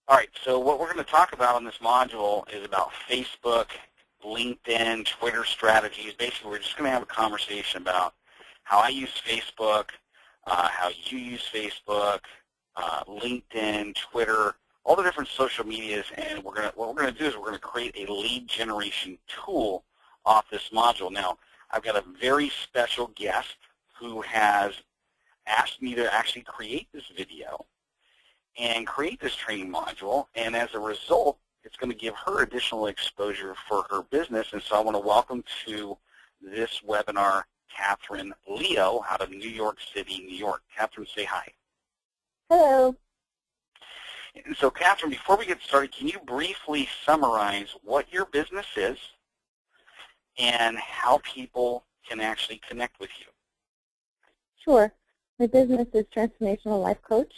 All right, so what we're going to talk about in this module is about Facebook, LinkedIn, Twitter strategies. Basically, we're just going to have a conversation about how I use Facebook, how you use Facebook, LinkedIn, Twitter, all the different social medias, and what we're going to do is we're going to create a lead generation tool off this module. Now, I've got a very special guest who has asked me to actually create this video and create this training module, and as a result, it's going to give her additional exposure for her business. And so I want to welcome to this webinar Catherine Leo out of New York City, New York. Catherine, say hi. Hello. And so Catherine, before we get started, can you briefly summarize what your business is and how people can actually connect with you? Sure. My business is Transformational Life Coach,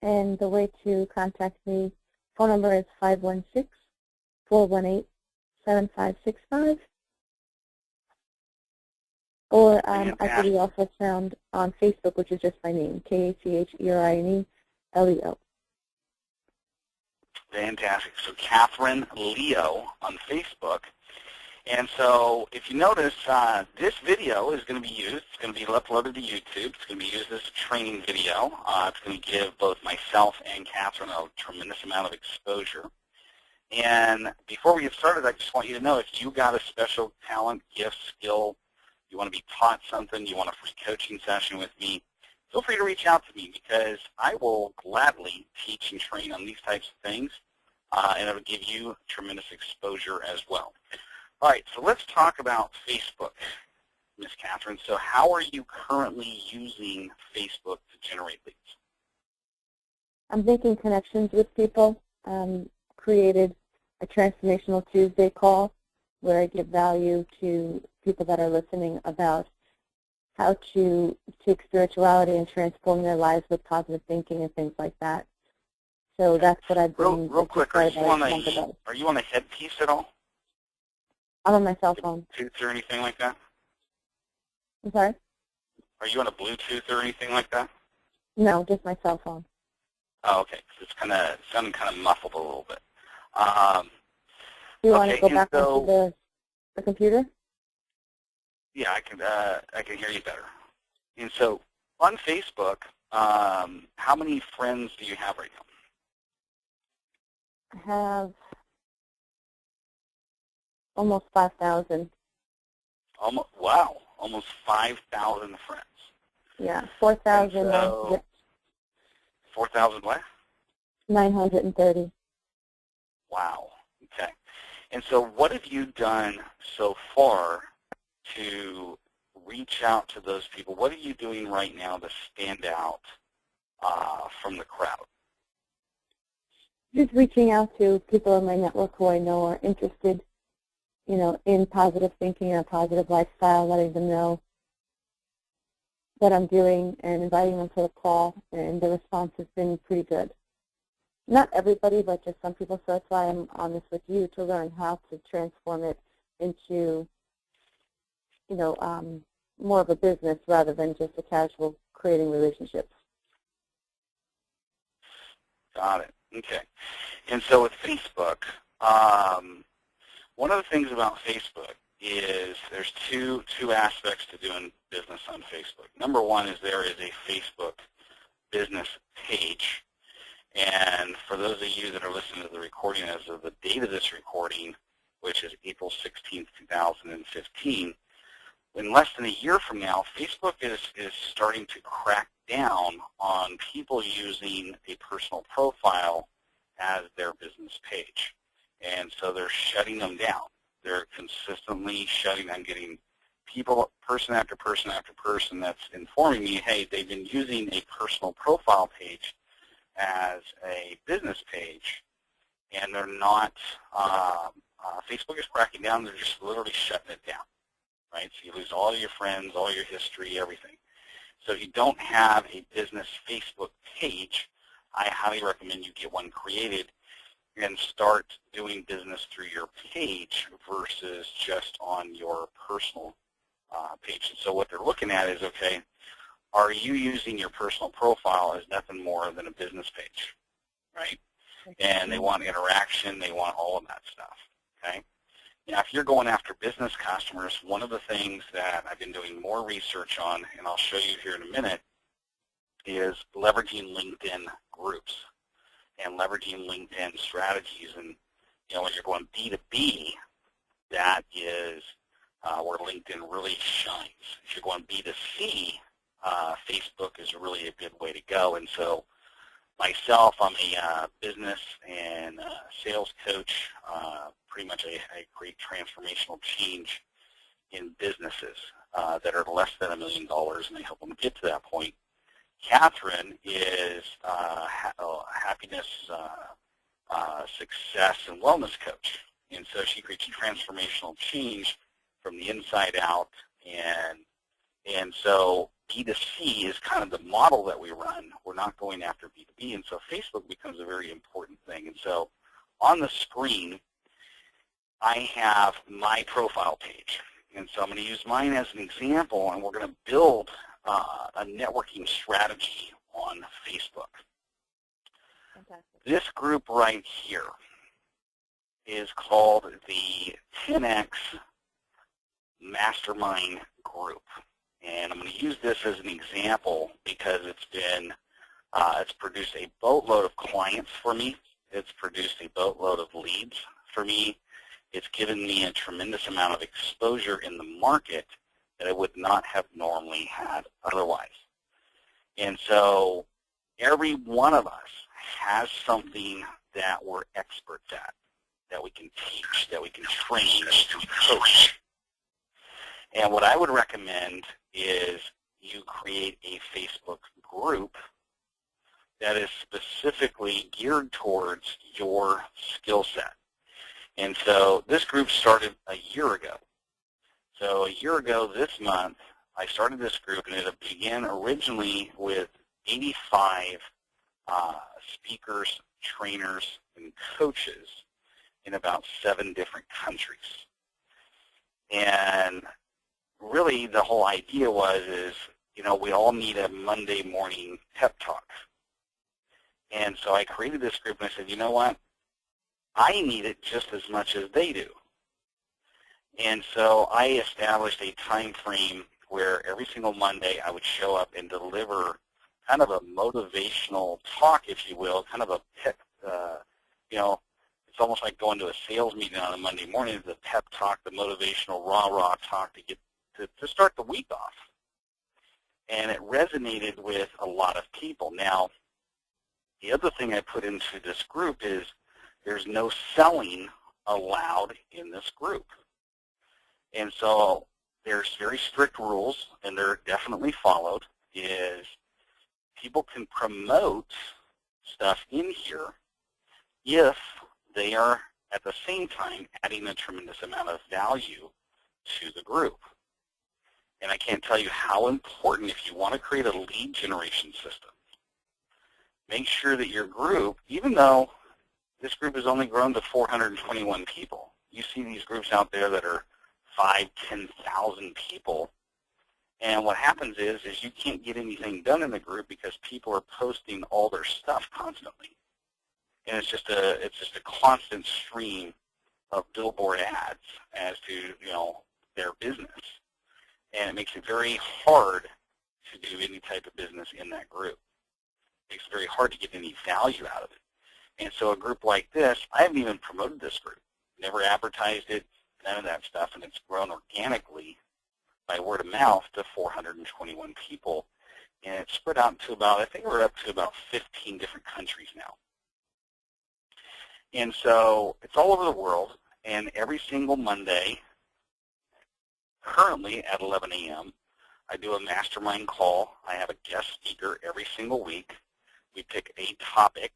and the way to contact me, phone number is 516-418-7565. Or I can be also found on Facebook, which is just my name, KATHERINE-LEO. Fantastic. So Catherine Leo on Facebook. And so if you notice, this video is going to be used. It's going to be uploaded to YouTube. It's going to be used as a training video. It's going to give both myself and Catherine a tremendous amount of exposure. And before we get started, I just want you to know if you got a special talent, gift, skill, you want to be taught something, you want a free coaching session with me, feel free to reach out to me because I will gladly teach and train on these types of things, and it will give you tremendous exposure as well. All right, so let's talk about Facebook, Ms. Catherine. So how are you currently using Facebook to generate leads? I'm making connections with people. Created a Transformational Tuesday call where I give value to people that are listening about how to take spirituality and transform their lives with positive thinking and things like that. So that's what I've been. Real quick, are you on a headpiece at all? I'm on my cell phone. Bluetooth or anything like that? I'm sorry? Are you on a Bluetooth or anything like that? No, just my cell phone. Oh, okay. It's sounding kind of muffled a little bit. Do you want to go back onto the computer? Yeah, I can hear you better. And so on Facebook, how many friends do you have right now? I have almost 5,000. Wow, almost 5,000 friends. Yeah, 4,000. 4,000 what? 930. Wow. Okay. And so what have you done so far to reach out to those people? What are you doing right now to stand out from the crowd? Just reaching out to people in my network who I know are interested, in positive thinking and a positive lifestyle, letting them know what I'm doing and inviting them to the call, and the response has been pretty good. Not everybody, but just some people, so that's why I'm on this with you, to learn how to transform it into, more of a business rather than just a casual creating relationships. Got it. Okay. And so with Facebook, one of the things about Facebook is there's two aspects to doing business on Facebook. Number one is there is a Facebook business page. And for those of you that are listening to the recording as of the date of this recording, which is April 16th, 2015, in less than a year from now, Facebook is starting to crack down on people using a personal profile as their business page. And so they're shutting them down. They're consistently shutting them, getting people, person after person after person, that's informing me, hey, they've been using a personal profile page as a business page, and they're not, Facebook is cracking down, they're just literally shutting it down, right? So you lose all your friends, all your history, everything. So if you don't have a business Facebook page, I highly recommend you get one created and start doing business through your page versus just on your personal page. And so what they're looking at is, okay, are you using your personal profile as nothing more than a business page, right? and they want interaction, they want all of that stuff, okay? Now, if you're going after business customers, one of the things that I've been doing more research on, and I'll show you here in a minute, is leveraging LinkedIn groups and leveraging LinkedIn strategies. And, you know, when you're going B2B, that is where LinkedIn really shines. If you're going B2C, Facebook is really a good way to go. And so myself, I'm a business and sales coach. Pretty much I create transformational change in businesses that are less than $1 million, and I help them get to that point. Catherine is a happiness, success, and wellness coach. And so she creates transformational change from the inside out. And so B2C is kind of the model that we run. We're not going after B2B. And so Facebook becomes a very important thing. And so on the screen, I have my profile page. And so I'm going to use mine as an example, and we're going to build a networking strategy on Facebook. Fantastic. This group right here is called the 10X Mastermind Group. And I'm going to use this as an example because it's produced a boatload of clients for me. It's produced a boatload of leads for me. It's given me a tremendous amount of exposure in the market that I would not have normally had otherwise. And so every one of us has something that we're experts at, that we can teach, that we can train, that we can coach. And what I would recommend is you create a Facebook group that is specifically geared towards your skill set. And so this group started a year ago. So a year ago this month, I started this group, and it began originally with 85 speakers, trainers, and coaches in about 7 different countries. And really the whole idea is, you know, we all need a Monday morning pep talk. And so I created this group, and I said, you know what? I need it just as much as they do. And so I established a time frame where every single Monday I would show up and deliver kind of a motivational talk, if you will, kind of a pep, you know, it's almost like going to a sales meeting on a Monday morning, the pep talk, the motivational rah-rah talk to get to start the week off. And it resonated with a lot of people. Now, the other thing I put into this group is there's no selling allowed in this group. And so there's very strict rules, and they're definitely followed, is people can promote stuff in here if they are at the same time adding a tremendous amount of value to the group. And I can't tell you how important, if you want to create a lead generation system, make sure that your group, even though this group has only grown to 421 people, you see these groups out there that are 5,000, 10,000 people, and what happens is you can't get anything done in the group because people are posting all their stuff constantly. And it's just a constant stream of billboard ads as to, you know, their business. And it makes it very hard to do any type of business in that group. It makes it very hard to get any value out of it. And so a group like this, I haven't even promoted this group, never advertised it, none of that stuff, and it's grown organically by word of mouth to 421 people. And it's spread out to about, I think we're up to about 15 different countries now. And so it's all over the world, and every single Monday, currently at 11 a.m., I do a mastermind call. I have a guest speaker every single week. We pick a topic,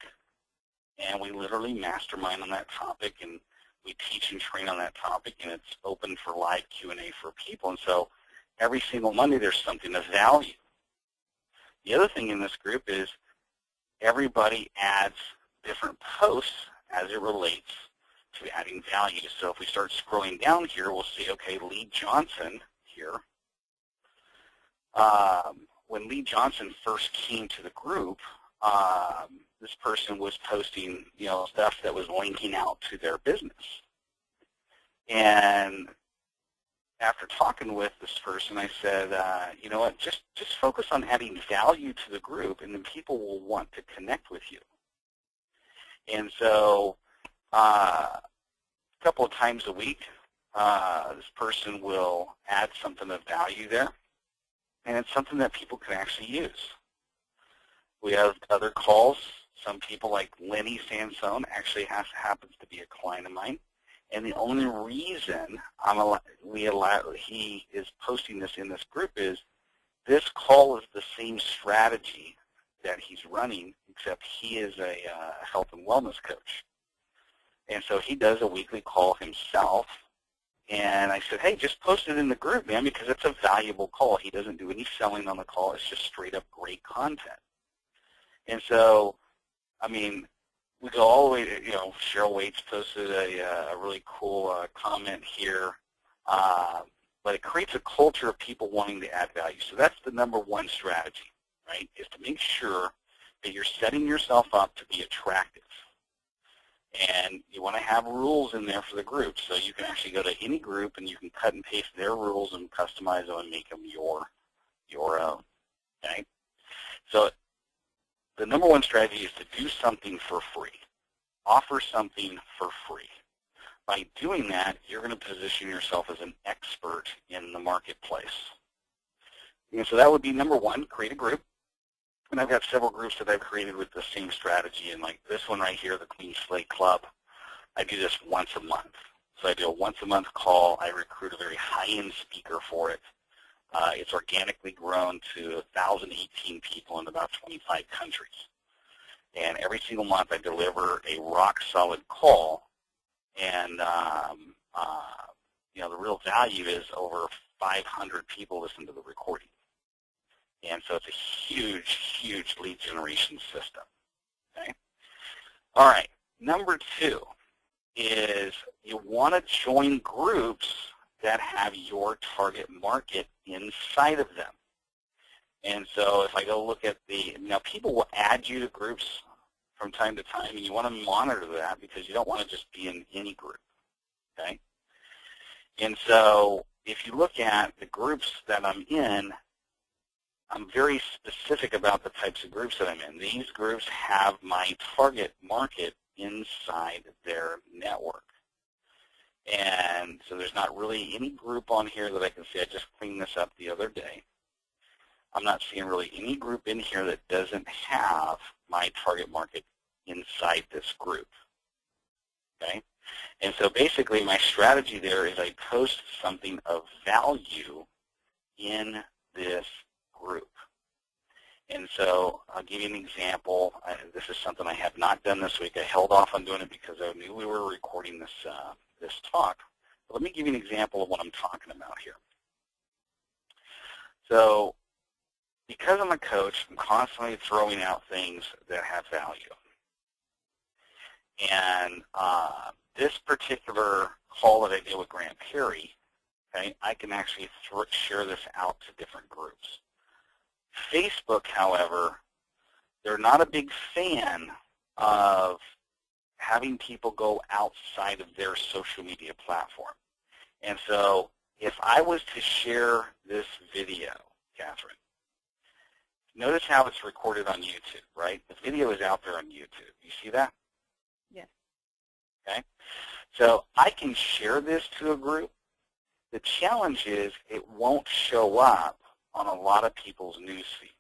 and we literally mastermind on that topic, and we teach and train on that topic, and it's open for live Q&A for people. And so every single Monday there's something of value. The other thing in this group is everybody adds different posts as it relates to adding value. So if we start scrolling down here, we'll see, okay, Lee Johnson here. When Lee Johnson first came to the group, this person was posting, stuff that was linking out to their business. And after talking with this person, I said, you know what, just focus on adding value to the group, and then people will want to connect with you. And so a couple of times a week, this person will add something of value there, and it's something that people can actually use. We have other calls. Some people, like Lenny Sansone, actually happens to be a client of mine. And the only reason he is posting this in this group is this call is the same strategy that he's running, except he is a health and wellness coach. And so he does a weekly call himself. And I said, hey, just post it in the group, man, because it's a valuable call. He doesn't do any selling on the call. It's just straight up great content. And so, I mean, we go all the way to, Cheryl Waits posted a really cool comment here, but it creates a culture of people wanting to add value. So that's the number one strategy, right, is to make sure that you're setting yourself up to be attractive. And you want to have rules in there for the group, so you can actually go to any group and you can cut and paste their rules and customize them and make them your own, okay? So the number one strategy is to do something for free. Offer something for free. By doing that, you're going to position yourself as an expert in the marketplace. And so that would be number one, create a group. And I've got several groups that I've created with the same strategy. And like this one right here, the Clean Slate Club, I do this once a month. So I do a once a month call. I recruit a very high-end speaker for it. It's organically grown to 1,018 people in about 25 countries. And every single month I deliver a rock-solid call. And, the real value is over 500 people listen to the recording. And so it's a huge, huge lead generation system. Okay? All right. Number two is you want to join groups that have your target market inside of them. And so if I go look at people will add you to groups from time to time, and you want to monitor that because you don't want to just be in any group, okay? And so if you look at the groups that I'm in, I'm very specific about the types of groups that I'm in. These groups have my target market inside their network. And so there's not really any group on here that I can say, I just cleaned this up the other day. I'm not seeing really any group in here that doesn't have my target market inside this group. Okay? And so basically my strategy there is I post something of value in this group. And so I'll give you an example. This is something I have not done this week. I held off on doing it because I knew we were recording this talk. But let me give you an example of what I'm talking about here. So because I'm a coach, I'm constantly throwing out things that have value. And this particular call that I did with Grant Perry, okay, I can actually share this out to different groups. Facebook, however, they're not a big fan of having people go outside of their social media platform. And so if I was to share this video, Catherine, notice how it's recorded on YouTube, right? The video is out there on YouTube. You see that? Yes. Okay. So I can share this to a group. The challenge is it won't show up on a lot of people's news feeds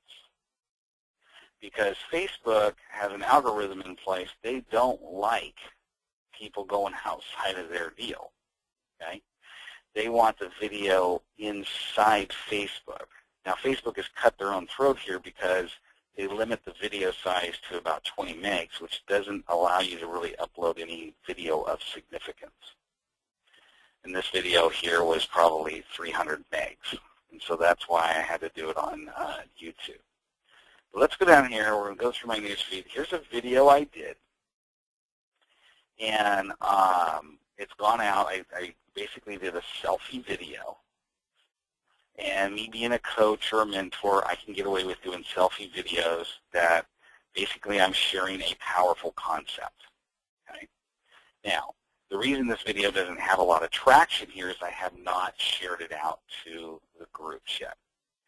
because Facebook has an algorithm in place. They don't like people going outside of their deal. Okay. They want the video inside Facebook. Now, Facebook has cut their own throat here because they limit the video size to about 20 megs, which doesn't allow you to really upload any video of significance. And this video here was probably 300 megs, and so that's why I had to do it on YouTube. But let's go down here. We're going to go through my news feed. Here's a video I did, and it's gone out. I basically did a selfie video. And me being a coach or a mentor, I can get away with doing selfie videos that Basically, I'm sharing a powerful concept. Okay? Now, the reason this video doesn't have a lot of traction here is I have not shared it out to the groups yet.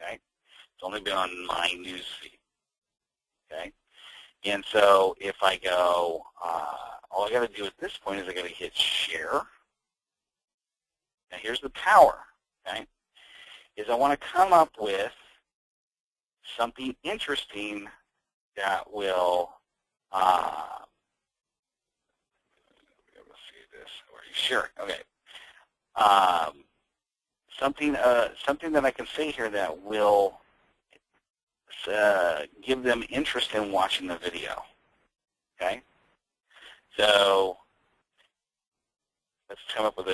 Okay? It's only been on my news feed. Okay? And so if I go, all I got to do at this point is I got to hit share. Now here's the power. Okay? Is I want to come up with something interesting that will, let's see this, where you share it, okay. Something that I can say here that will give them interest in watching the video, okay? So let's come up with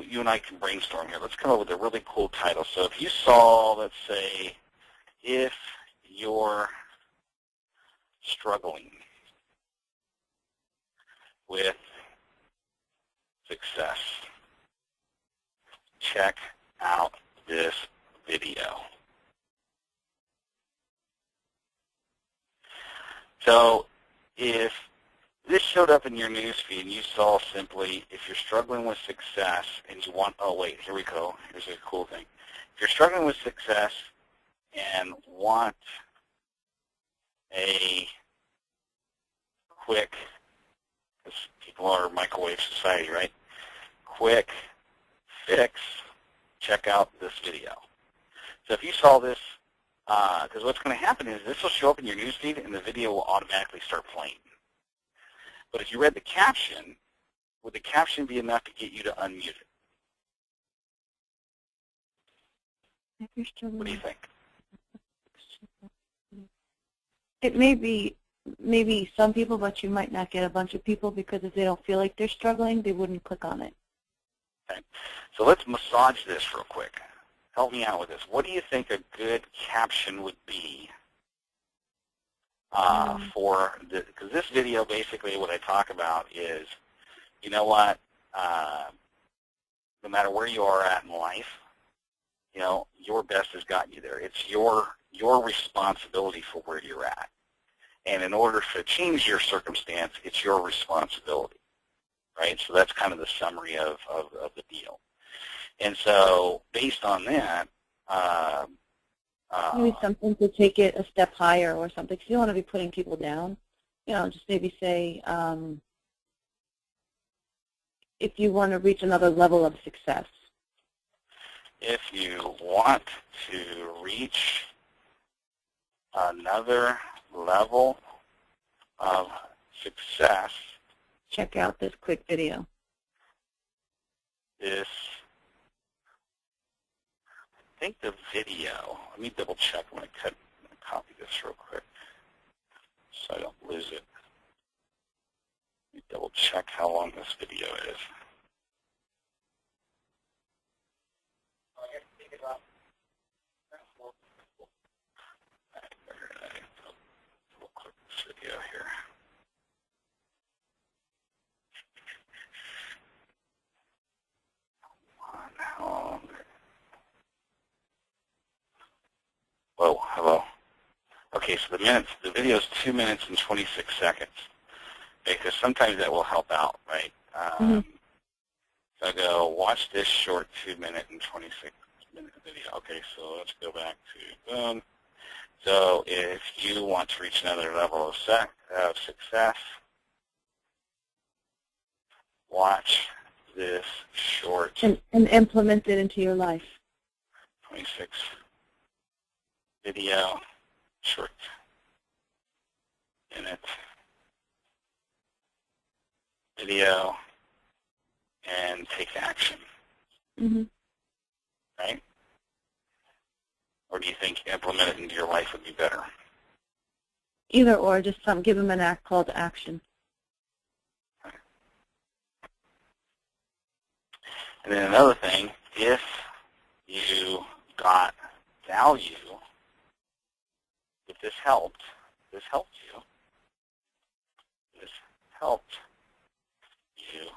you and I can brainstorm here. Let's come up with a really cool title. So if you saw, let's say, if you're struggling with success, check out this video. So if this showed up in your newsfeed and you saw simply, if you're struggling with success and you want, oh wait, here we go, here's a cool thing. If you're struggling with success and want a quick, because people are microwave society, right? Quick fix, check out this video. So if you saw this, because what's going to happen is this will show up in your newsfeed and the video will automatically start playing. But if you read the caption, would the caption be enough to get you to unmute it? What do you think? It may be maybe some people, but you might not get a bunch of people because if they don't feel like they're struggling, they wouldn't click on it. Okay. So let's massage this real quick. Help me out with this. What do you think a good caption would be for the, because this video basically what I talk about is, you know what, no matter where you are at in life, you know, your best has gotten you there. It's your responsibility for where you're at. And in order to change your circumstance, it's your responsibility, right? So that's kind of the summary of the deal. And so based on that, maybe something to take it a step higher or something, because you don't want to be putting people down. You know, just maybe say, if you want to reach another level of success. If you want to reach another level of success, check out this quick video. I think the video, let me double check when I copy this real quick so I don't lose it. Let me double check how long this video is. We'll click this video here. How long? Whoa, hello. Okay, so the video is 2 minutes and 26 seconds. Okay, because sometimes that will help out, right? So I go, watch this short 2 minute and 26 minute video. Okay, so let's go back to boom. So if you want to reach another level of success, watch this short and implement it into your life. 26 video, short minute video, and take action. Right? Or do you think implement it into your life would be better? Either or, just give them an call to action. Okay. And then another thing, if you got value, if this helped you,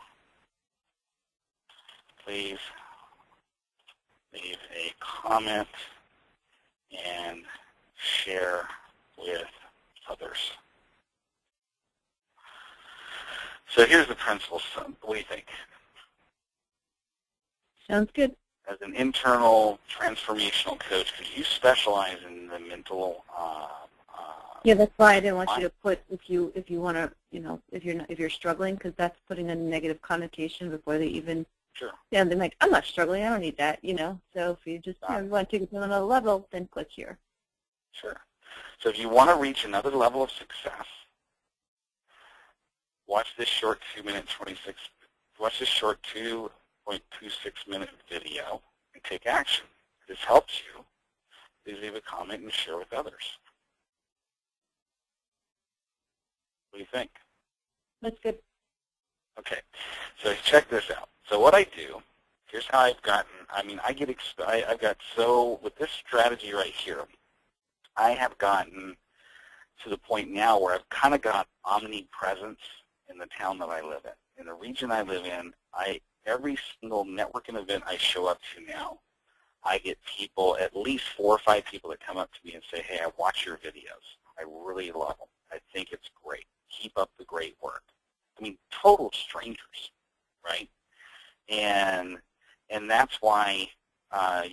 please leave a comment and share with others. So here's the principles. What do you think? Sounds good. As an internal transformational coach, because you specialize in the mental. Yeah, that's why I didn't want you to put if you want to, if you're struggling, because that's putting a negative connotation before they even. Sure. Yeah, they're like, I'm not struggling. I don't need that. So if you just want to take it to another level, then click here. Sure. So if you want to reach another level of success, watch this short 2-minute 26. Watch this short 2.26-minute video and take action. If this helps you, please leave a comment and share with others. What do you think? That's good. Okay, so check this out. So what I do, here's how I've gotten, I've got so, with this strategy right here, I have gotten to the point now where I've kind of got omnipresence in the town that I live in. In the region I live in, every single networking event I show up to now, I get people, at least 4 or 5 people that come up to me and say, hey, I watch your videos. I really love them. I think it's great. Keep up the great work. I mean, total strangers, right? And that's why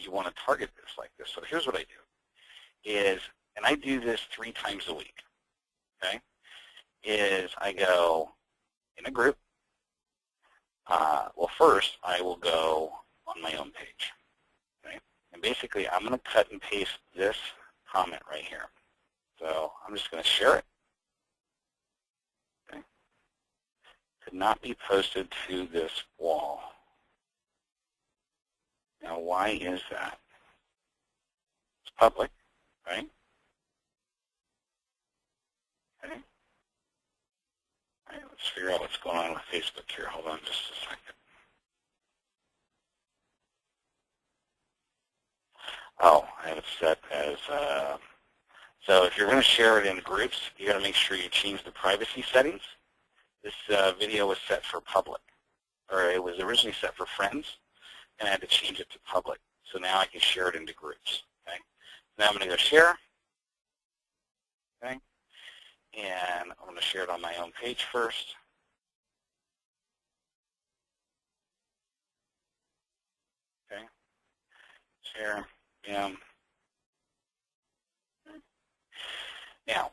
you want to target this like this. So here's what I do is, and I do this 3 times a week, okay, is I go in a group. Well, first, I will go on my own page, okay? And basically, I'm going to cut and paste this comment right here. So I'm just going to share it. Okay. Could not be posted to this wall. Now, why is that? It's public, right? Okay. All right, let's figure out what's going on with Facebook here. Hold on just a second. Oh, I have it set as, so if you're going to share it in groups, you got to make sure you change the privacy settings. This video was set for public, or it was originally set for friends, and I had to change it to public. So now I can share it into groups. Okay. Now I'm going to go share. Okay. And I'm going to share it on my own page first. Okay. Share. Now,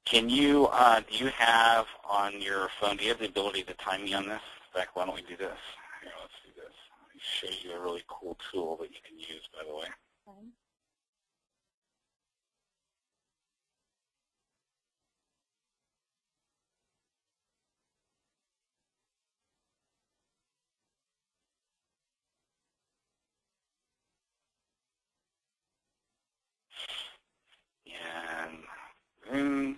can you, do you have on your phone, do you have the ability to time me on this? In fact, why don't we do this? Here, let's do this. Let me show you a really cool tool that you can use, by the way. Okay. And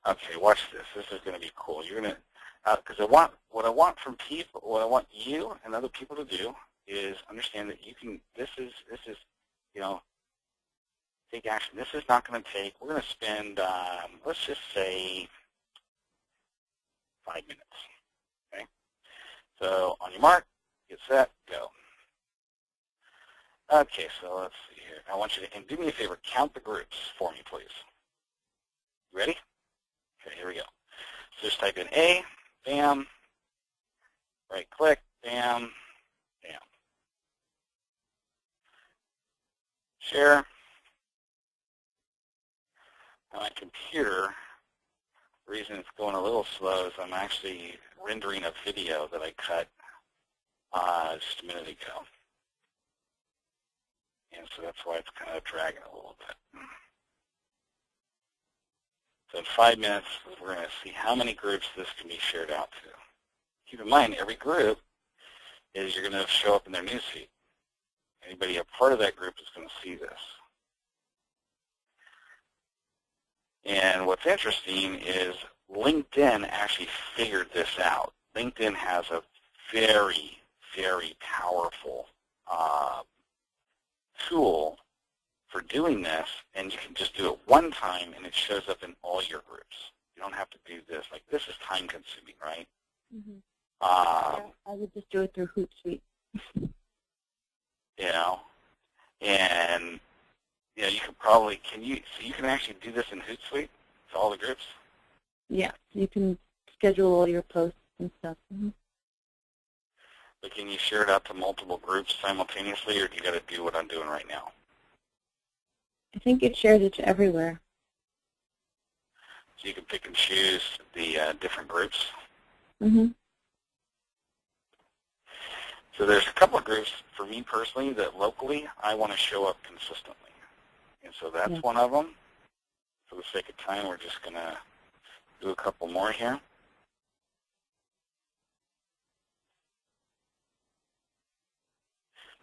okay, watch this. This is going to be cool. You're going to, because what I want from people, what I want you and other people to do is understand that you can. This is, take action. This is not going to take. We're going to spend, let's just say, 5 minutes. Okay. So on your mark, get set, go. Okay, so let's see here. I want you to, and do me a favor, count the groups for me, please. You ready? Okay, here we go. So just type in A, bam, right click, bam, bam. Share. On my computer, the reason it's going a little slow is I'm actually rendering a video that I cut just a minute ago. And so that's why it's kind of dragging a little bit. So in 5 minutes, we're going to see how many groups this can be shared out to. Keep in mind, every group is you're going to show up in their newsfeed. Anybody a part of that group is going to see this. And what's interesting is LinkedIn actually figured this out. LinkedIn has a very, very powerful tool for doing this, and you can just do it one time and it shows up in all your groups. You don't have to do this. Like, this is time consuming, right? Mm-hmm. Yeah, I would just do it through Hootsuite. You know, and you know, you could probably, so you can actually do this in Hootsuite to all the groups? Yeah, you can schedule all your posts and stuff. Mm-hmm. But can you share it out to multiple groups simultaneously, or do you got to do what I'm doing right now? I think it shares it to everywhere. So you can pick and choose the different groups? Mm-hmm. So there's a couple of groups, for me personally, that locally I want to show up consistently. And so that's one of them. For the sake of time, we're just going to do a couple more here.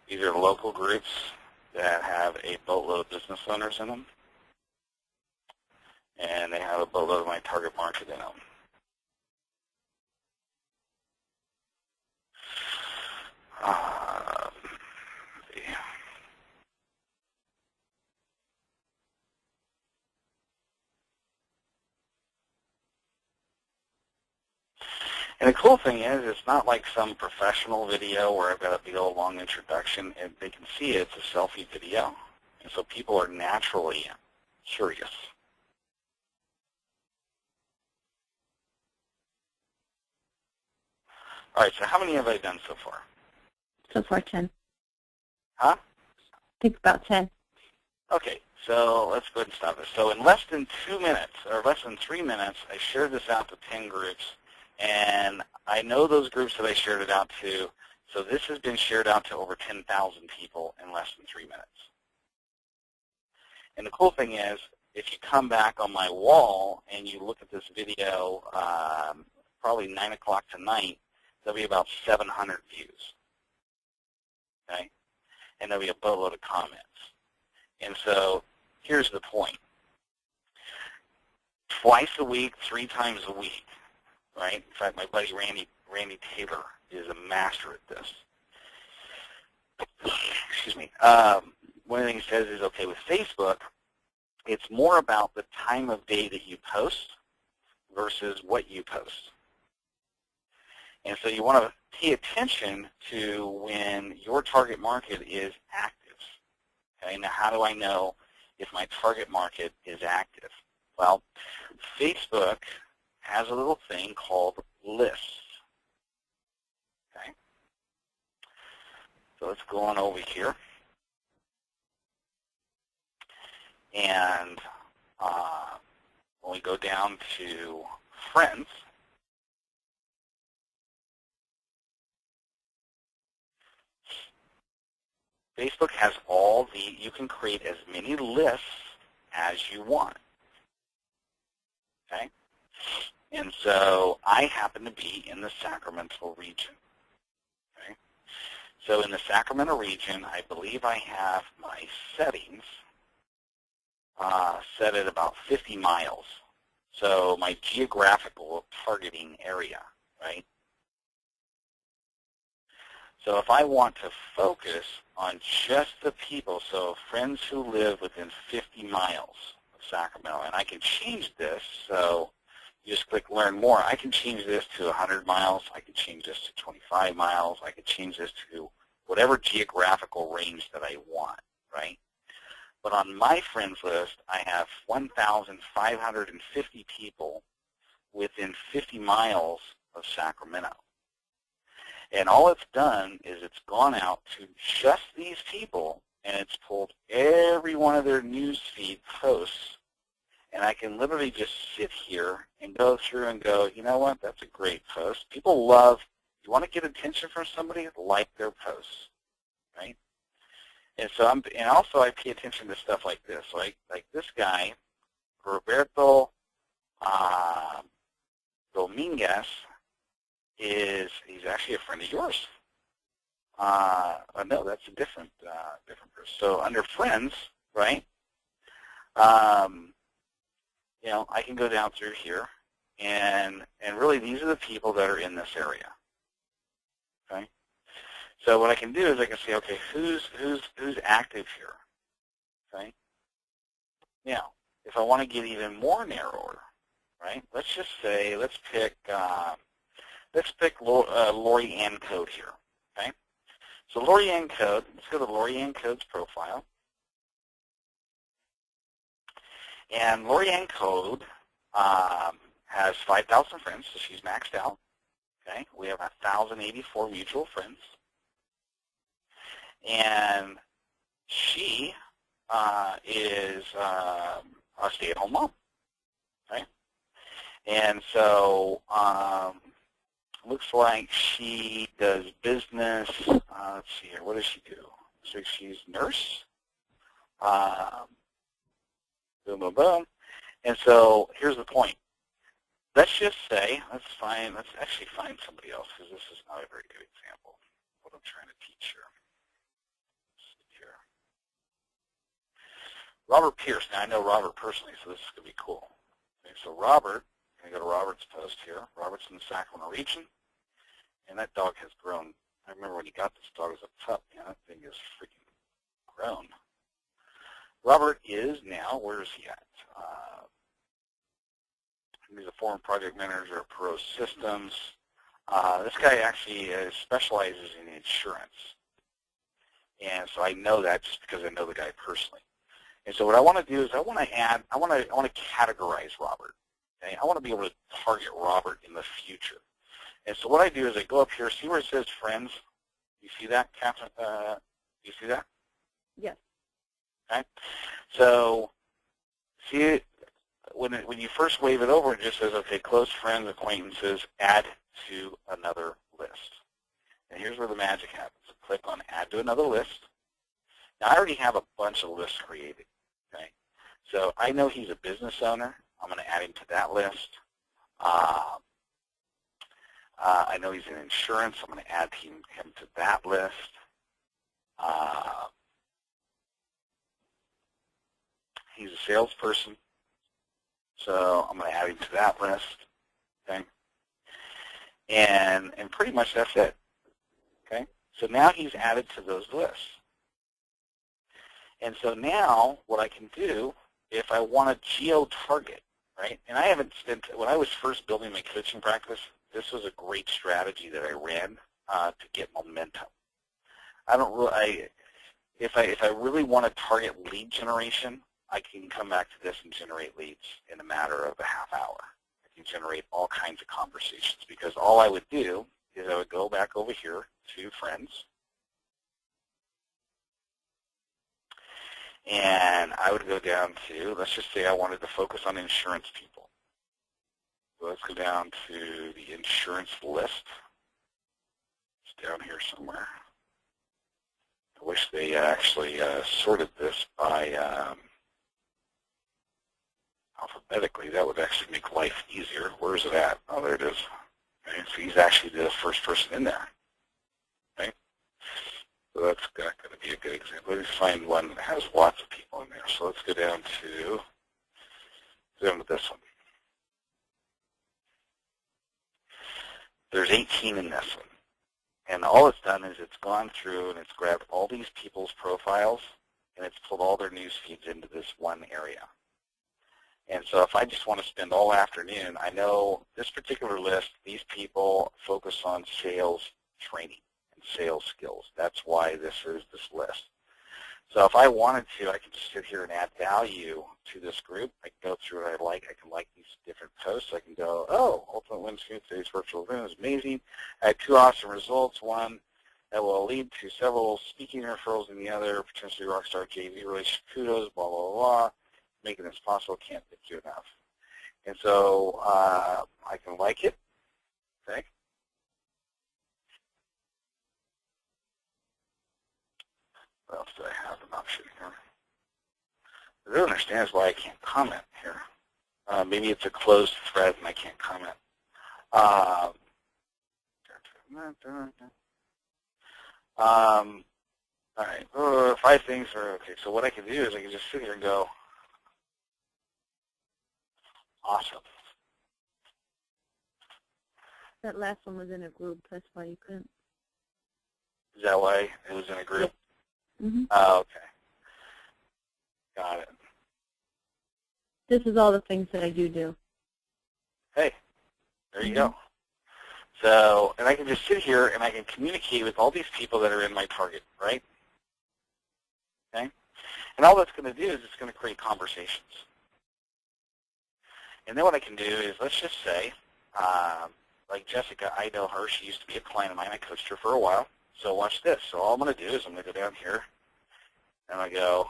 These are local groups that have a boatload of business owners in them. And they have a boatload of my target market in them. And the cool thing is, it's not like some professional video where I've got a big old long introduction. And they can see it's a selfie video. And so people are naturally curious. All right, so how many have I done so far? So far, 10. Huh? I think about 10. Okay, so let's go ahead and stop this. So in less than 2 minutes, or less than 3 minutes, I shared this out to 10 groups. And I know those groups that I shared it out to, so this has been shared out to over 10,000 people in less than 3 minutes. And the cool thing is, if you come back on my wall and you look at this video, probably 9 o'clock tonight, there'll be about 700 views. Okay? And there'll be a boatload of comments. And so here's the point. Twice a week, 3 times a week, right? In fact, my buddy Randy Taylor is a master at this. Excuse me. One of the things he says is, okay, with Facebook, it's more about the time of day that you post versus what you post. And so you want to pay attention to when your target market is active. Okay, now how do I know if my target market is active? Well, Facebook has a little thing called lists. Okay, so let's go on over here. And when we go down to friends, Facebook has you can create as many lists as you want. Okay? And so I happen to be in the Sacramento region. Okay? So in the Sacramento region, I believe I have my settings set at about 50 miles. So my geographical targeting area, right? So if I want to focus on just the people, so friends who live within 50 miles of Sacramento, and I can change this, so you just click Learn More. I can change this to 100 miles. I can change this to 25 miles. I can change this to whatever geographical range that I want, right? But on my friends list, I have 1,550 people within 50 miles of Sacramento. And all it's done is it's gone out to just these people, and it's pulled every one of their newsfeed posts. And I can literally just sit here and go through and go, you know what, that's a great post. People love, you want to get attention from somebody, like their posts, right? And so and also I pay attention to stuff like this, like this guy, Roberto Dominguez, he's actually a friend of yours. No, that's a different person. So under friends, right? You know, I can go down through here, and really these are the people that are in this area. Okay. So what I can do is I can say, okay, who's active here? Okay. Now, if I want to get even more narrower, right? Let's just say, let's pick Lori Ann Code here. Okay. So Lori Ann Code. Let's go to Lori Ann Code's profile. And Lorianne Code has 5,000 friends, so she's maxed out. Okay, we have 1,084 mutual friends, and she is a stay-at-home mom. Okay, and so looks like she does business. Let's see here. What does she do? So she's a nurse. Boom, boom, boom. And so here's the point. Let's just say, let's actually find somebody else, because this is not a very good example of what I'm trying to teach here. Let's see here. Robert Pierce. Now, I know Robert personally, so this is going to be cool. Okay, so Robert, I'm going to go to Robert's post here. Robert's in the Sacramento region, and that dog has grown. I remember when he got this dog as a pup. Man, that thing is freaking grown. Robert is now, where is he at? He's a former project manager at Perot Systems. This guy actually specializes in insurance. And so I know that just because I know the guy personally. And so what I want to do is I want to categorize Robert. Okay? I want to be able to target Robert in the future. And so what I do is I go up here, see where it says friends? You see that, Catherine? You see that? Yes. Okay. So see it when you first wave it over, it just says, okay, close friends, acquaintances, add to another list. And here's where the magic happens. Click on add to another list. Now I already have a bunch of lists created. Okay. So I know he's a business owner. I'm going to add him to that list. I know he's in insurance. I'm going to add him to that list. He's a salesperson, so I'm going to add him to that list. Okay, and pretty much that's it. Okay, so now he's added to those lists. And so now what I can do, if I want to geo-target, right? And I haven't spent, when I was first building my coaching practice, this was a great strategy that I ran to get momentum. I don't really, if I really want to target lead generation, I can come back to this and generate leads in a matter of a half hour. I can generate all kinds of conversations, because all I would do is I would go back over here to friends, and I would go down to, let's just say I wanted to focus on insurance people. So let's go down to the insurance list. It's down here somewhere. I wish they actually sorted this by alphabetically. That would actually make life easier. Where is it at? Oh, there it is. Okay, so he's actually the first person in there. Okay, so that's going to be a good example. Let's find one that has lots of people in there. So let's go down to this one. There's 18 in this one. And all it's done is it's gone through and it's grabbed all these people's profiles and it's pulled all their news feeds into this one area. And so if I just want to spend all afternoon, I know this particular list, these people focus on sales training and sales skills. That's why this is this list. So if I wanted to, I could just sit here and add value to this group. I can go through what I like. I can like these different posts. I can go, oh, Ultimate Win Scoop, today's virtual event is amazing. I had 2 awesome results. One that will lead to several speaking referrals, and the other potentially rockstar JV relationship. Kudos, blah, blah, blah. Making this possible, can't thank you enough. And so I can like it. Okay. What else do I have an option here? I don't understand why I can't comment here. Maybe it's a closed thread and I can't comment. All right, 5 things are okay. So what I can do is I can just sit here and go, awesome. That last one was in a group. That's why you couldn't. Is that why it was in a group? Mm-hmm. Oh, okay. Got it. This is all the things that I do. Hey, there you go. So, and I can just sit here and I can communicate with all these people that are in my target, right? Okay? And all that's going to do is it's going to create conversations. And then what I can do is, let's just say, like Jessica, I know her. She used to be a client of mine. I coached her for a while. So watch this. So all I'm going to do is I'm going to go down here, and I go,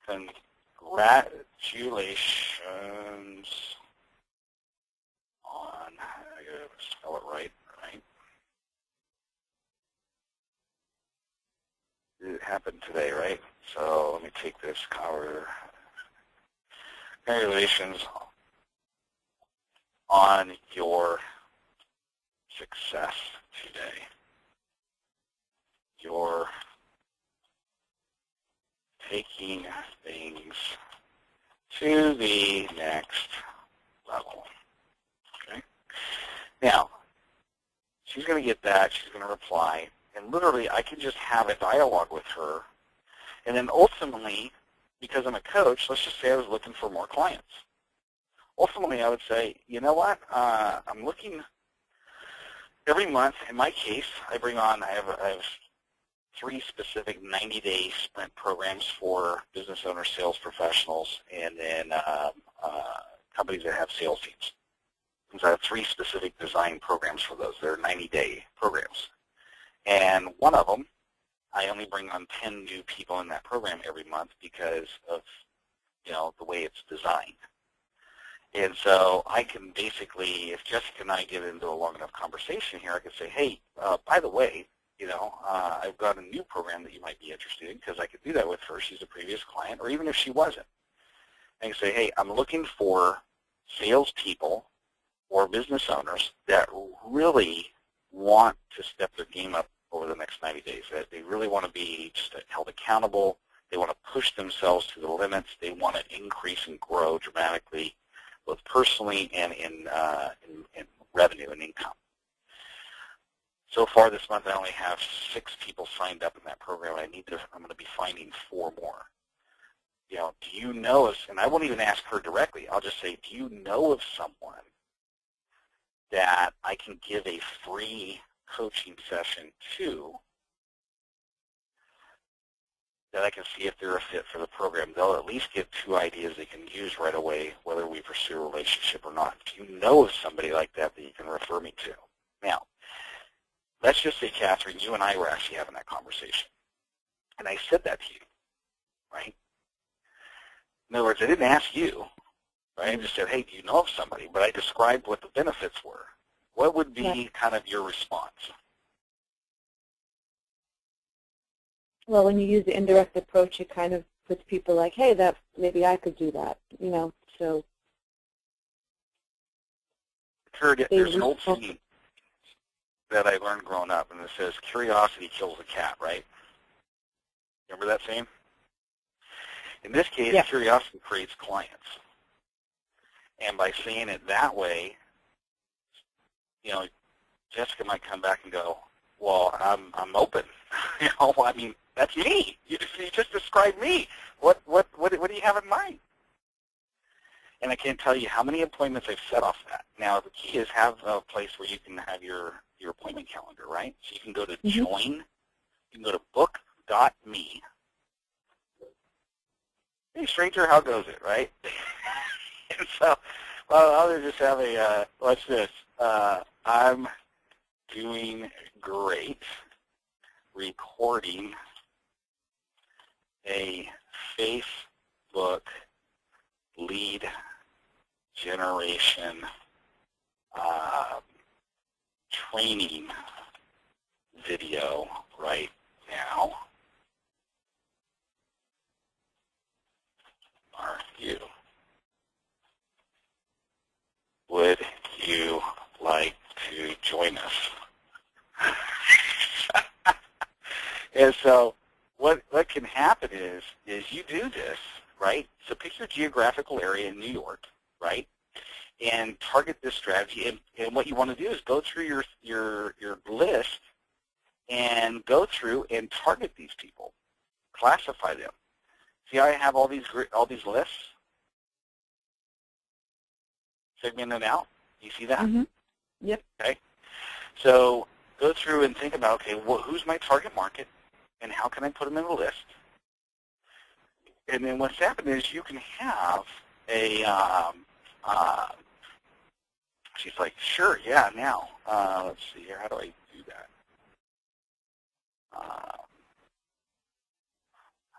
congratulations on, I got to spell it right? It happened today, right? So let me take this cover. Congratulations on your success today. You're taking things to the next level. Okay? Now, she's going to get that. She's going to reply. And literally, I can just have a dialogue with her. And then ultimately, because I'm a coach, let's just say I was looking for more clients. Ultimately, I would say, you know what? I'm looking every month. In my case, I have 3 specific 90-day sprint programs for business owners, sales professionals, and then companies that have sales teams. So I have 3 specific design programs for those. They're 90-day programs. And one of them, I only bring on 10 new people in that program every month because of, the way it's designed. And so I can basically, if Jessica and I get into a long enough conversation here, I can say, hey, by the way, I've got a new program that you might be interested in, because I could do that with her. She's a previous client, or even if she wasn't. I can say, hey, I'm looking for salespeople or business owners that really want to step their game up over the next 90 days, that they really want to be just held accountable. They want to push themselves to the limits. They want to increase and grow dramatically, both personally and in revenue and income. So far this month, I only have 6 people signed up in that program. I'm going to be finding 4 more. Do you know of, and I won't even ask her directly. I'll just say, do you know of someone that I can give a free coaching session to, that I can see if they're a fit for the program? They'll at least get 2 ideas they can use right away, whether we pursue a relationship or not. Do you know of somebody like that that you can refer me to? Now, let's just say, Catherine, you and I were actually having that conversation, and I said that to you, right? In other words, I didn't ask you, right? I just said, hey, do you know of somebody? But I described what the benefits were. What would be kind of your response? Well, when you use the indirect approach, it kind of puts people like, hey, that maybe I could do that, so. There's an old saying that I learned growing up, and it says, curiosity kills the cat, right? Remember that saying? In this case, curiosity creates clients. And by saying it that way, Jessica might come back and go, well, I'm open. I mean, that's me. You just described me. What do you have in mind? And I can't tell you how many appointments I've set off that. Now, the key is have a place where you can have your appointment calendar, right? So you can go to join. You can go to book.me. Hey, stranger, how goes it, right? And so, I'll just have watch this. I'm doing great recording a Facebook lead generation training video right now. Are you? Would you like to join us? And so what can happen is you do this, right? So pick your geographical area in New York, right? And target this strategy. And what you want to do is go through your list and go through and target these people. Classify them. See how I have all these lists segmented out? You see that? Mm-hmm. Yep. Okay. So go through and think about, okay, who's my target market, and how can I put them in a list? And then what's happened is you can have a, she's like, sure, yeah, now. Let's see here, how do I do that? How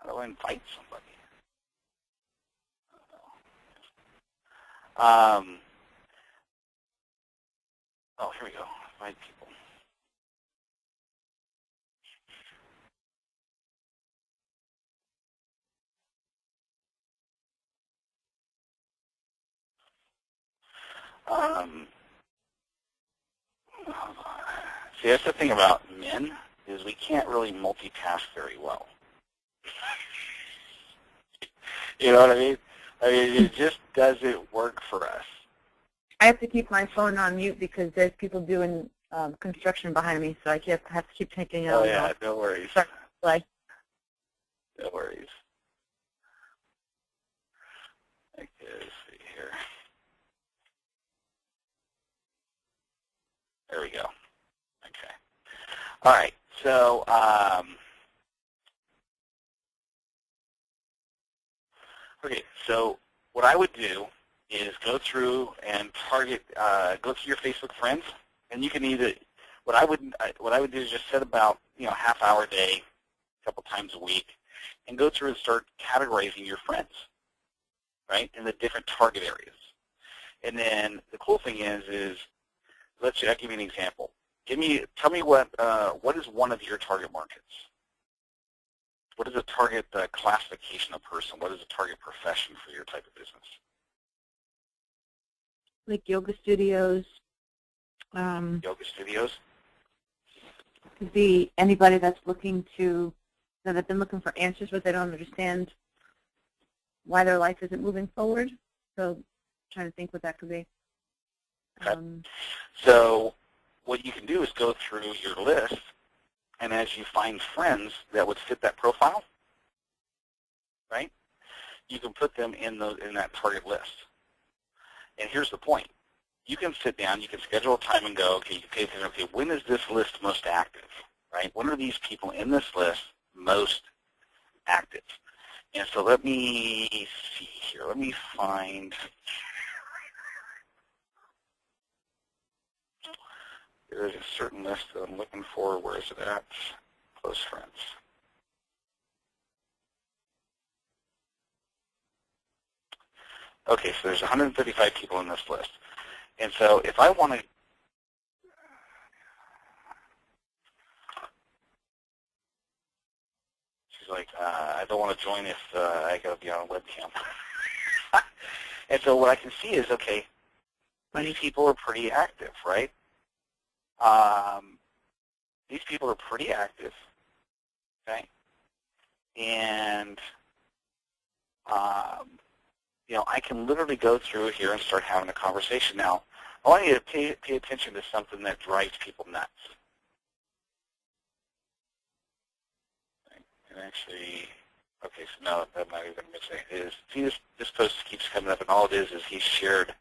do I invite somebody? Oh, here we go, invite people. See, that's the thing about men, is we can't really multitask very well. You know what I mean? I mean, it just doesn't work for us. I have to keep my phone on mute because there's people doing construction behind me, so I have to keep taking it. Oh, yeah, no worries. Sorry. No worries. Okay, let's see here. There we go. Okay. All right. So, okay. So what I would do is go through and target, go through your Facebook friends, and you can either. What I would do is just set about half-hour a day, a couple times a week, and go through and start categorizing your friends, right, in the different target areas. And then the cool thing is I'll give you an example. Tell me what is one of your target markets? What is a target classification of person? What is a target profession for your type of business? Like yoga studios. Yoga studios? Could be anybody that's looking to, that have been looking for answers, but they don't understand why their life isn't moving forward. So trying to think what that could be. Okay. So what you can do is go through your list, and as you find friends that would fit that profile, right, you can put them in that target list. And here's the point. You can sit down, you can schedule a time and go, okay, you pay attention, okay, when is this list most active, right? When are these people in this list most active? And so let me see here. Let me find, there's a certain list that I'm looking for. Where is it at? Close friends. Okay, so there's 135 people in this list. And so if I want to, she's like, I don't want to join if I got to be on a webcam. And so what I can see is, okay, these people are pretty active, right? These people are pretty active, okay? And, I can literally go through here and start having a conversation. Now, I want you to pay attention to something that drives people nuts. And actually, okay, so no, I'm not even going to say it is. See, this post keeps coming up, and all it is he's shared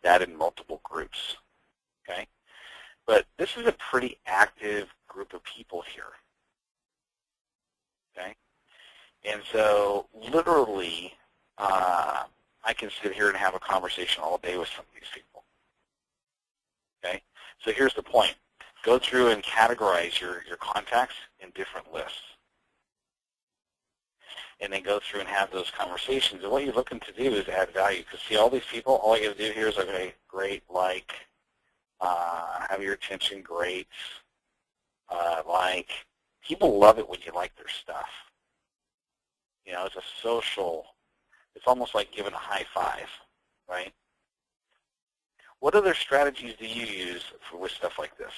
that in multiple groups, okay? But this is a pretty active group of people here, okay? And so literally, I can sit here and have a conversation all day with some of these people, okay? So here's the point. Go through and categorize your contacts in different lists. And then go through and have those conversations. And what you're looking to do is add value. Because see, all these people, all I got to do here is, okay, great, like, have your attention, great, like. People love it when you like their stuff. It's a social, it's almost like giving a high five, right? What other strategies do you use with stuff like this?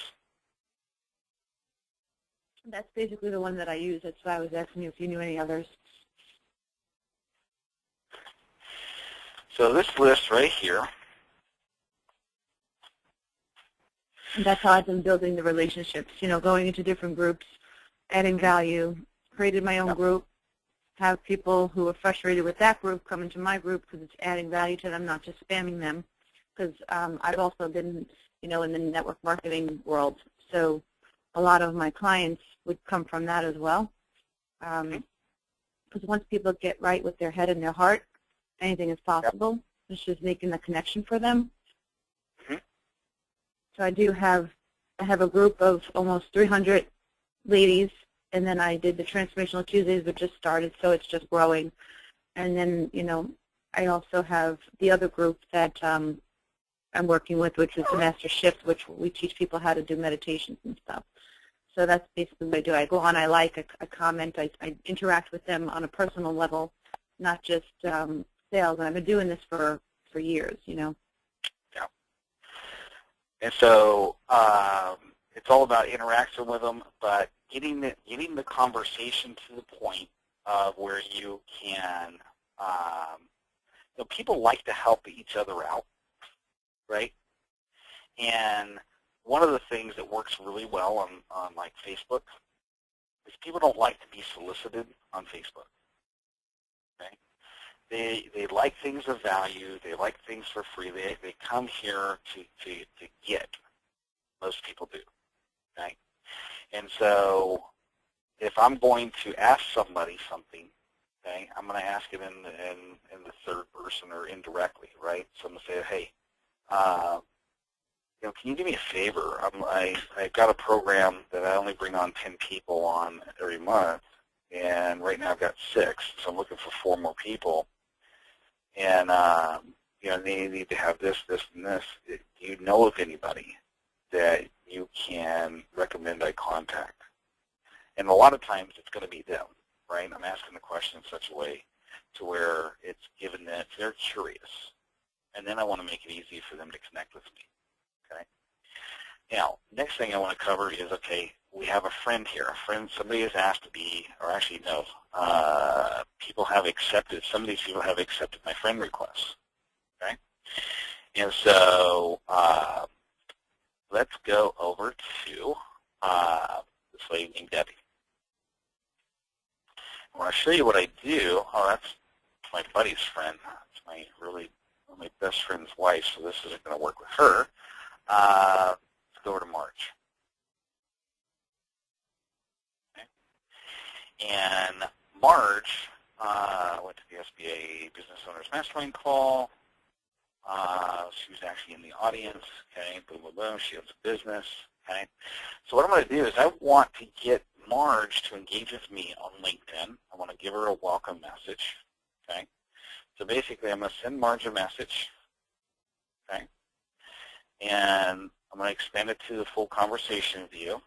That's basically the one that I use. That's why I was asking you if you knew any others. So this list right here. And that's how I've been building the relationships, going into different groups, adding value, created my own group, have people who are frustrated with that group come into my group because it's adding value to them, not just spamming them. Because I've also been, in the network marketing world, so a lot of my clients would come from that as well. because once people get right with their head and their heart, anything is possible. It's just making the connection for them. So I have a group of almost 300 ladies, and then I did the Transformational Tuesdays, which just started, so it's just growing. And then, I also have the other group that I'm working with, which is the Master Shift, which we teach people how to do meditations and stuff. So that's basically what I do. I go on, I like, I comment, I interact with them on a personal level, not just sales. And I've been doing this for years, Yeah. And so it's all about interaction with them, but getting the conversation to the point of where you can, people like to help each other out, right? And one of the things that works really well on like Facebook is people don't like to be solicited on Facebook. Okay? They like things of value. They like things for free. They come here to get. Most people do. Okay? And so if I'm going to ask somebody something, okay, I'm going to ask it in the third person or indirectly, right? So I'm going to say, hey, can you do me a favor? I've got a program that I only bring on 10 people on every month, and right now I've got 6, so I'm looking for 4 more people. And they need to have this, this, and this. Do you know of anybody that you can recommend I contact? And a lot of times it's going to be them, right? I'm asking the question in such a way to where it's given that they're curious, and then I want to make it easy for them to connect with me. Okay. Now, next thing I want to cover is, okay, we have a friend here. Somebody has asked to be, or actually no, people have accepted, some of these people have accepted my friend requests. Okay. And so let's go over to this lady named Debbie. I want to show you what I do. Oh, that's my buddy's friend. It's my best friend's wife, so this isn't going to work with her. Let's go over to March. Okay. And March went to the SBA Business Owners Mastermind call. She was actually in the audience. Okay, boom, boom, boom. She owns a business. Okay. So what I'm going to do is I want to get Marge to engage with me on LinkedIn. I want to give her a welcome message. Okay. So basically, I'm going to send Marge a message. Okay. And I'm going to expand it to the full conversation view.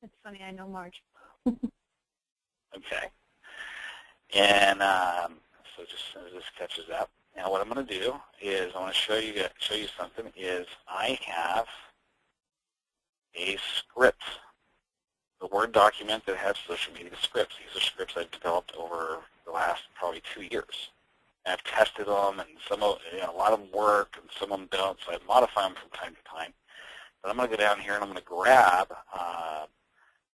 It's funny, I know Marge. Okay. And so just as this catches up, now what I'm going to do is I want to show you something. Is I have a script, the Word document that has social media scripts. These are scripts I've developed over the last probably 2 years. And I've tested them, and a lot of them work, and some of them don't. So I modify them from time to time. But I'm going to go down here and I'm going to grab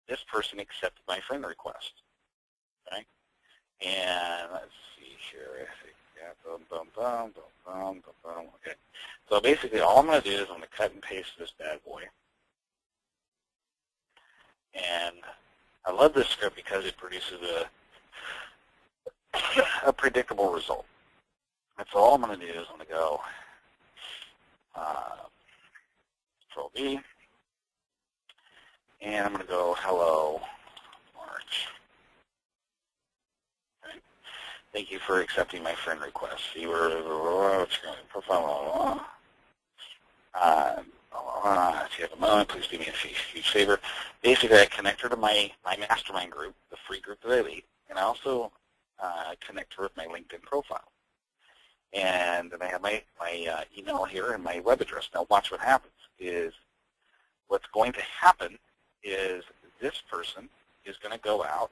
this person accepted my friend request. Okay. And let's see here. I think, yeah, boom, boom, boom, boom, boom, boom, boom. Okay. So basically, all I'm going to do is I'm going to cut and paste this bad boy. And I love this script because it produces a predictable result. And so all I'm going to do is I'm going to go Control V, and I'm going to go hello, March. Okay. Thank you for accepting my friend request. You were profile. If you have a moment, please do me a huge favor. Basically, I connect her to my mastermind group, the free group that I lead, and I also connect her with my LinkedIn profile. And then I have my email here and my web address. Now watch what happens. Is what's going to happen is this person is going to go out,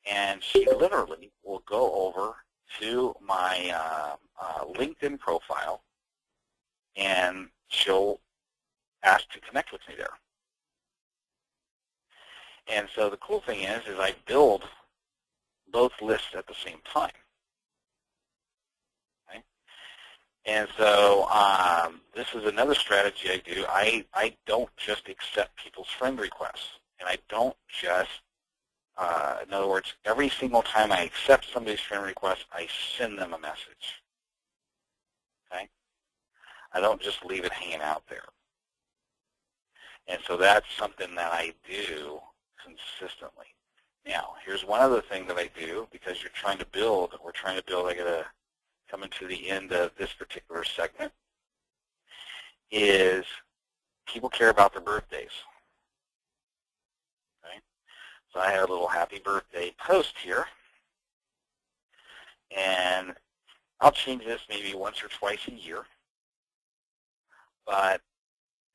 and she literally will go over to my LinkedIn profile, and she'll ask to connect with me there. And so the cool thing is I build both lists at the same time. Okay? And so this is another strategy I do. I don't just accept people's friend requests, and I don't just in other words, every single time I accept somebody's friend request, I send them a message. Okay? I don't just leave it hanging out there. And so that's something that I do consistently. Now, here's one other thing that I do, because we're trying to build, I got to come into the end of this particular segment, is people care about their birthdays. Okay? So I had a little happy birthday post here, and I'll change this maybe once or twice a year, but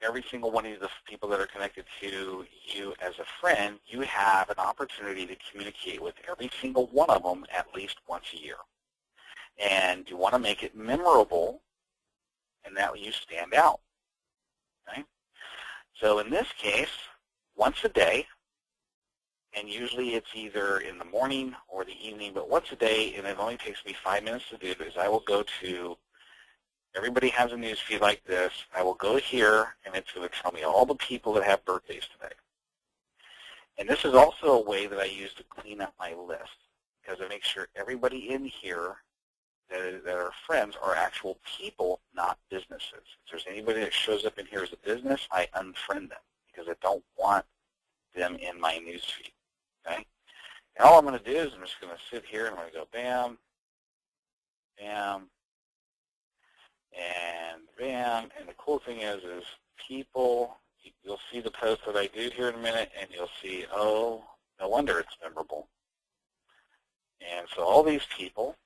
every single one of the people that are connected to you as a friend, you have an opportunity to communicate with every single one of them at least once a year. And you want to make it memorable, and that way you stand out. Okay? So in this case, once a day, and usually it's either in the morning or the evening, but once a day, and it only takes me 5 minutes to do, is I will go to, everybody has a news feed like this, I will go here, and it's going to tell me all the people that have birthdays today. And this is also a way that I use to clean up my list, because I make sure everybody in here that are friends are actual people, not businesses. If there's anybody that shows up in here as a business, I unfriend them, because I don't want them in my news feed. Okay? And all I'm going to do is I'm just going to sit here and I'm going to go bam, bam, and bam. And the cool thing is people, you'll see the post that I do here in a minute, and you'll see, oh, no wonder it's memorable. And so all these people,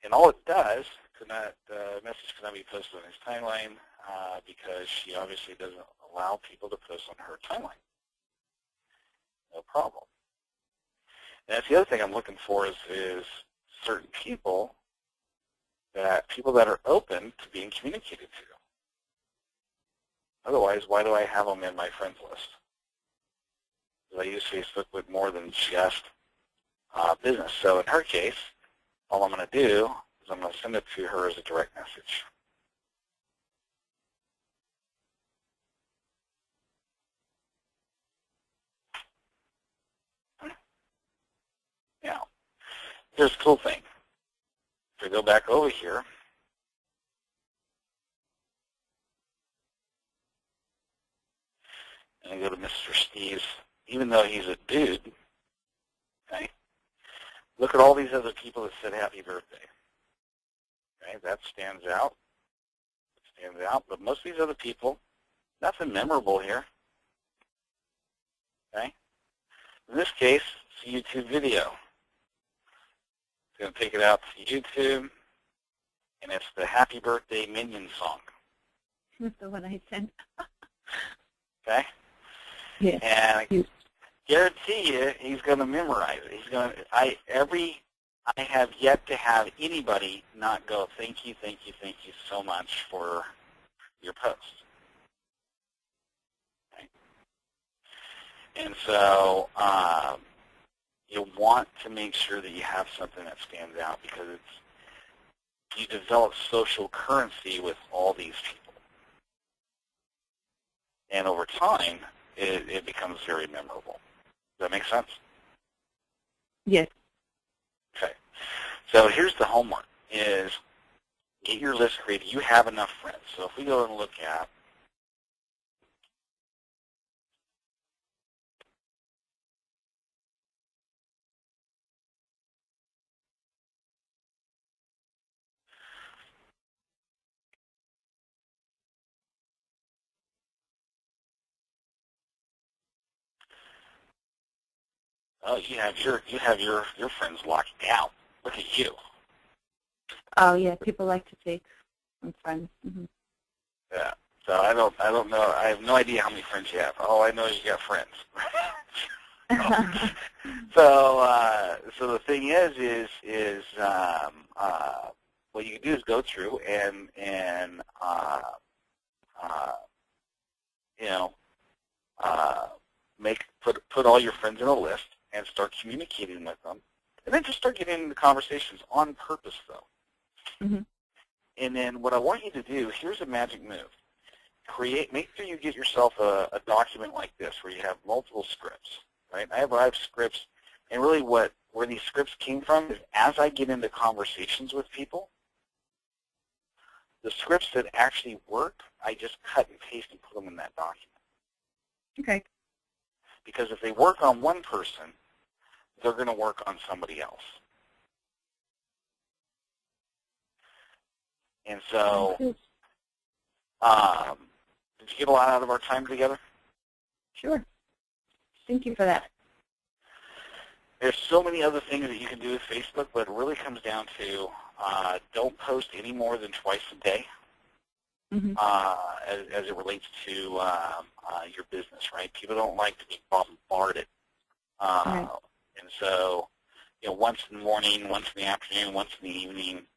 and all it does, message cannot be posted on his timeline because she obviously doesn't allow people to post on her timeline. No problem. And that's the other thing I'm looking for is certain people that are open to being communicated to. Otherwise, why do I have them in my friends list? Because I use Facebook with more than just business. So in her case, all I'm going to do is I'm going to send it to her as a direct message. Now, here's the cool thing. If I go back over here, and I go to Mr. Steve's, even though he's a dude, okay, look at all these other people that said happy birthday. Okay, that stands out. It stands out. But most of these other people, nothing memorable here. Okay? In this case, it's a YouTube video. It's going to take it out to YouTube, and it's the Happy Birthday Minion song. That's the one I sent. Okay? Yeah. And I guarantee you, he's going to memorize it. He's going to. I have yet to have anybody not go, thank you so much for your post. Okay? And so you want to make sure that you have something that stands out, because you develop social currency with all these people. And over time, it becomes very memorable. Does that make sense? Yes. Okay. So here's the homework, is get your list created. You have enough friends. So if we go and look at you have your friends locked down. Look at you. Oh yeah, people like to take from friends. Mm-hmm. Yeah. So I don't know. I have no idea how many friends you have. All I know is you got friends. So the thing is what you can do is go through and put all your friends in a list and start communicating with them, and then just start getting into conversations on purpose, though. Mm-hmm. And then what I want you to do, here's a magic move. make sure you get yourself a document like this where you have multiple scripts, right? I have scripts, and really where these scripts came from is as I get into conversations with people, the scripts that actually work, I just cut and paste and put them in that document. Okay. Because if they work on one person, they're going to work on somebody else. And so, did you get a lot out of our time together? Sure. Thank you for that. There's so many other things that you can do with Facebook, but it really comes down to don't post any more than twice a day as it relates to your business, right? People don't like to be bombarded. Right. And so, once in the morning, once in the afternoon, once in the evening,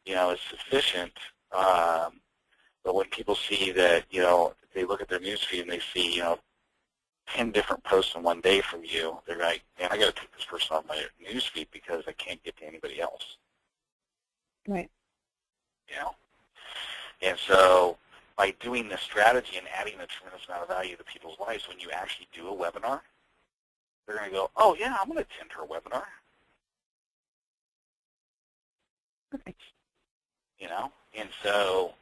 is sufficient. But when people see that, they look at their newsfeed and they see, 10 different posts in one day from you, they're like, man, I got to take this person off my newsfeed because I can't get to anybody else. Right. And so by doing this strategy and adding a tremendous amount of value to people's lives, when you actually do a webinar, they're going to go, oh, yeah, I'm going to attend her webinar. Perfect. And so